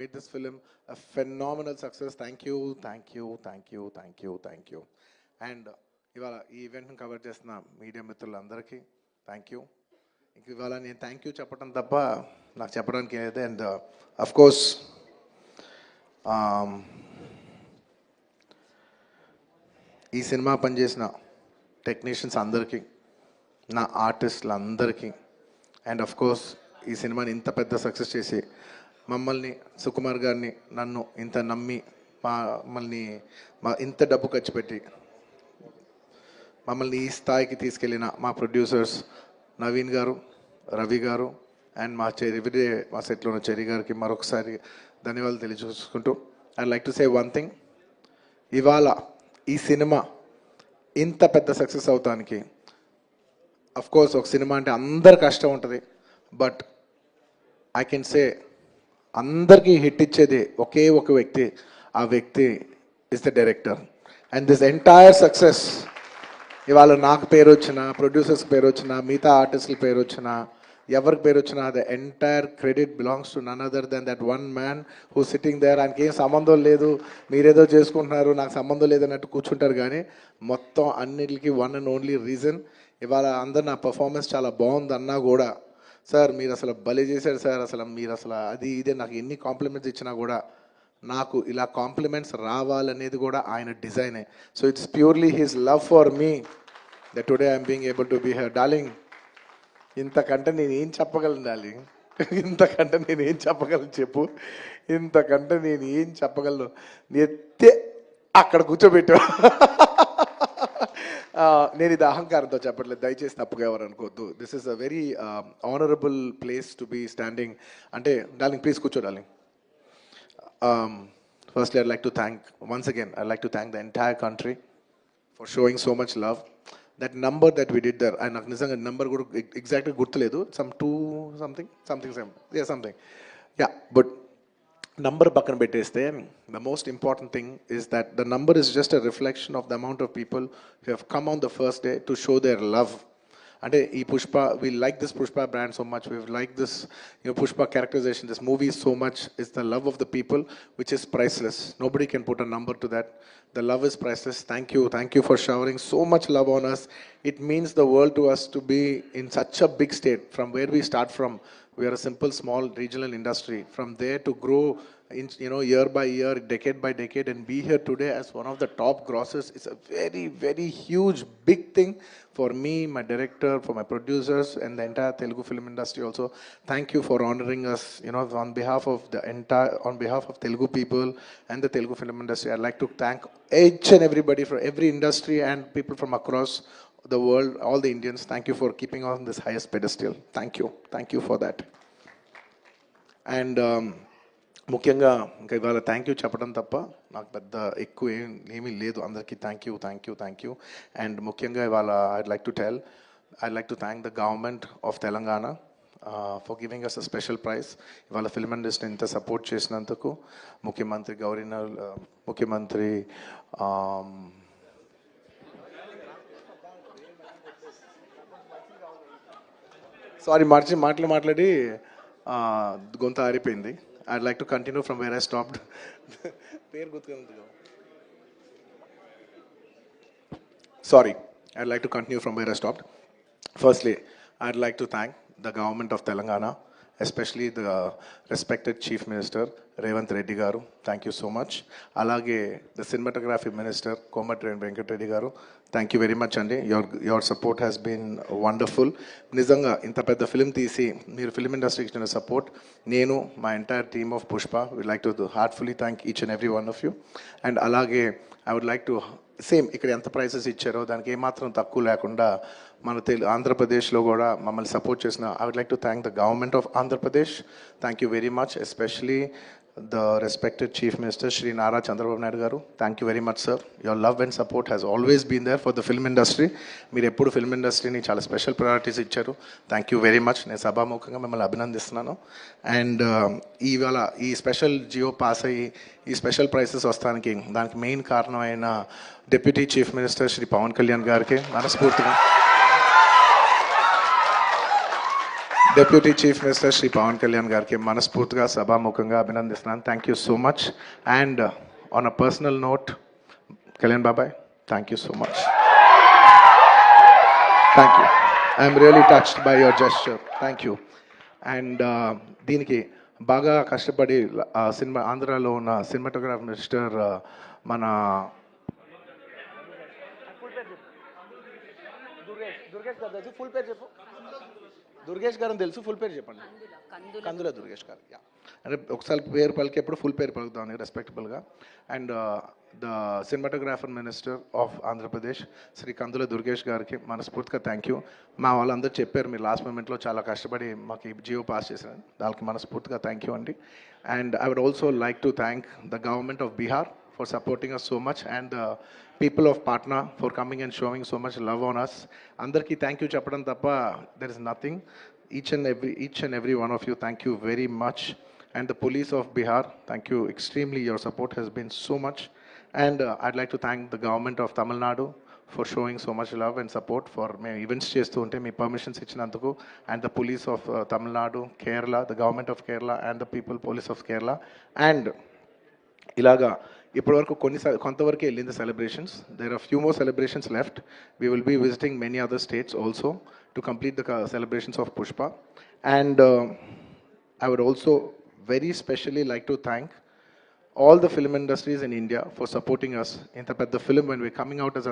made this film a phenomenal success. Thank you, thank you, thank you, thank you, thank you. And ఇవాళ ఈ ఈవెంట్ని cover చేస్తున్న media మిత్రులందరికీ thank you. ఇంక ఇవాళ నేను థ్యాంక్ యూ చెప్పడం తప్ప నాకు చెప్పడానికి ఏదైతే. అండ్ అఫ్ కోర్స్ ఈ సినిమా పనిచేసిన టెక్నీషియన్స్ అందరికీ, నా ఆర్టిస్టులు అందరికీ, అండ్ అఫ్ కోర్స్ ఈ సినిమాని ఇంత పెద్ద సక్సెస్ చేసి మమ్మల్ని సుకుమార్ గారిని నన్ను ఇంత నమ్మి మమ్మల్ని ఇంత డబ్బు ఖర్చు పెట్టి మమ్మల్ని ఈ స్థాయికి తీసుకెళ్ళిన మా ప్రొడ్యూసర్స్ నవీన్ గారు, రవి గారు, అండ్ మా ఎవ్రీడే మా సెట్లో ఉన్న చెరి గారికి మరొకసారి ధన్యవాదాలు తెలియజేసుకుంటూ I like to say one thing. ఇవాళ ఈ సినిమా ఇంత పెద్ద సక్సెస్ అవటానికి అఫ్ కోర్స్ ఒక సినిమా అంటే అందరు కష్టం ఉంటుంది, బట్ ఐ కెన్ సే అందరికీ హిట్ ఇచ్చేది ఒకే ఒక వ్యక్తి. ఆ వ్యక్తి is the director. And this entire success ఇవాళ నాకు పేరు వచ్చినా, ప్రొడ్యూసర్స్ పేరు వచ్చినా, మిగతా ఆర్టిస్టుల పేరు వచ్చినా, ఎవరికి పేరు వచ్చినా the entire credit belongs to none other than that one man who sitting there. ఆయనకి ఏం సంబంధం లేదు, మీరేదో చేసుకుంటున్నారు, నాకు సంబంధం లేదన్నట్టు కూర్చుంటారు. కానీ మొత్తం అన్నిటికీ వన్ అండ్ ఓన్లీ రీజన్ ఇవాళ అందరు నా పర్ఫార్మెన్స్ చాలా బాగుంది అన్నా కూడా, సార్ మీరు అసలు భలే చేశారు సార్, అసలు మీరు అసలు అది ఇదే నాకు ఎన్ని కాంప్లిమెంట్స్ ఇచ్చినా కూడా నాకు ఇలా కాంప్లిమెంట్స్ రావాలనేది కూడా ఆయన డిజైనే. So it's purely his love for me that today I'm being able to be here. Darling, ఇంతకంటే నేను ఏం చెప్పగలను డార్లింగ్? ఇంతకంటే నేను ఏం చెప్పగలను చెప్పు? ఇంతకంటే నేను ఏం చెప్పగలను? ఎత్తే అక్కడ కూర్చోబెట్టా. నేను ఇది అహంకారంతో చెప్పట్లేదు, దయచేసి తప్పుగా ఎవరు అనుకోవద్దు. This is a very honourable place to be standing. అంటే డార్లింగ్ ప్లీజ్ కూర్చో darling. Firstly, I'd like to thank, once again, I'd like to thank the entire country for showing so much love. That number that we did there, and నాకు నిజంగా number కూడా ఎగ్జాక్ట్గా గుర్తులేదు, some 2 something, yeah, something, yeah, but number పక్కన పెట్టేస్తే the most important thing is that the number is just a reflection of the amount of people who have come on the first day to show their love. అంటే ఈ Pushpa, we like this Pushpa brand so much, we like this, Pushpa characterization, this movie so much. It's the love of the people which is priceless. Nobody can put a number to that. The love is priceless. Thank you for showering so much love on us. It means the world to us to be in such a big state. From where we start from, we are a simple small regional industry. From there to grow in, year by year, decade by decade, and be here today as one of the top grossers is a very, very huge, big thing for me, my director, for my producers, and the entire Telugu film industry also. Thank you for honoring us, on behalf of Telugu people and the Telugu film industry. I'd like to thank each and everybody from every industry and people from across the world, all the Indians. Thank you for keeping on this highest pedestal. Thank you for that. And ముఖ్యంగా ఇంకా ఇవాళ thank you చెప్పడం తప్ప నాకు పెద్ద ఎక్కువ ఏమీ లేదు. అందరికీ థ్యాంక్ యూ. అండ్ ముఖ్యంగా ఇవాళ I'd like to thank the government of Telangana for giving us a special prize. ఇవాళ ఫిల్మ్ ఇండస్ట్రీని ఇంత సపోర్ట్ చేసినందుకు ముఖ్యమంత్రి సారీ మాట్లాడి గొంత ఆరిపోయింది. I'd like to continue from where I stopped. Sorry, I'd like to continue from where I stopped. Firstly, I'd like to thank the government of Telangana, especially the respected Chief Minister Revanth Reddy garu. Thank you so much. Alage the cinematography minister Komatren Venkat Reddy garu. Thank you very much andi. Your support has been wonderful. Nizanga inta pedda film teesi meer film industry ki ichina support, nenu my entire team of Pushpa would like to heartfully thank each and every one of you. And alage I would like to same ఇక్కడ ఎంత prices ఇచ్చారో దానికి ఏమాత్రం తక్కువ లేకుండా మన ఆంధ్రప్రదేశ్లో కూడా మమ్మల్ని సపోర్ట్ చేసిన I would like to thank the government of Andhra Pradesh. Thank you very much, especially the respected chief minister Shri Nara Chandrababu Naidu గారు. Thank you very much sir. Your love and support has always been there for the film industry. మీరు ఎప్పుడు film ఇండస్ట్రీని చాలా special priorities ఇచ్చారు. Thank you very much. నేను సభాముఖంగా మిమ్మల్ని అభినందిస్తున్నాను. అండ్ ఇవాళ ఈ స్పెషల్ జియో పాస్ అయ్యి ఈ స్పెషల్ ప్రైజెస్ వస్తానికి దానికి మెయిన్ కారణమైన deputy chief minister Shri Pawan Kalyan గారికి మనస్ఫూర్తిగా deputy chief minister Shri Pawan Kalyan గారికి మనస్ఫూర్తిగా సభాముఖంగా అభినందిస్తున్నాను. Thank you so much. And on a personal note, Kalyan బాబాయ్, thank you so much. Thank you. I'm really touched by your gesture. Thank you. And దీనికి బాగా కష్టపడి సినిమా ఆంధ్రాలో ఉన్న సినిమాటోగ్రాఫ్ మినిస్టర్ మన దుర్గేష్ గారు తెలుసు, ఫుల్ పేరు చెప్పండి. కందుల దుర్గేష్ గారు. యా, అంటే ఒకసారి పేరు పలికేప్పుడు ఫుల్ పేరు పలుకుతామని రెస్పెక్టబుల్గా. And the cinematographer minister of Andhra Pradesh Shri Kandula Durgesh గారికి మనస్ఫూర్తిగా థ్యాంక్ యూ. మా వాళ్ళందరూ చెప్పారు మీరు లాస్ట్ మూమెంట్లో చాలా కష్టపడి మాకు ఈ జియో పాస్ చేశారని, దానికి మనస్ఫూర్తిగా థ్యాంక్ యూ అండి. And I would also like to thank the government of Bihar for supporting us so much, and the people of Patna for coming and showing so much love on us. Andarki thank you chappadam tappa there is nothing. Each and every one of you, thank you very much. And the police of Bihar, thank you extremely. Your support has been so much. And I'd like to thank the government of Tamil Nadu for showing so much love and support for me events చేస్తూ ఉంటే మీ permissions ఇచ్చినందుకు. And the police of Tamil Nadu, Kerala, the government of Kerala, and the people police of Kerala. And ఇలాగా ఇప్పటివరకు కొంతవరకు వెళ్ళింది celebrations. There are few more celebrations left. We will be visiting many other states also to complete the celebrations of Pushpa. And I would also very specially like to thank all the film industries in India for supporting us. ఇంత పెద్ద film when we're coming out as a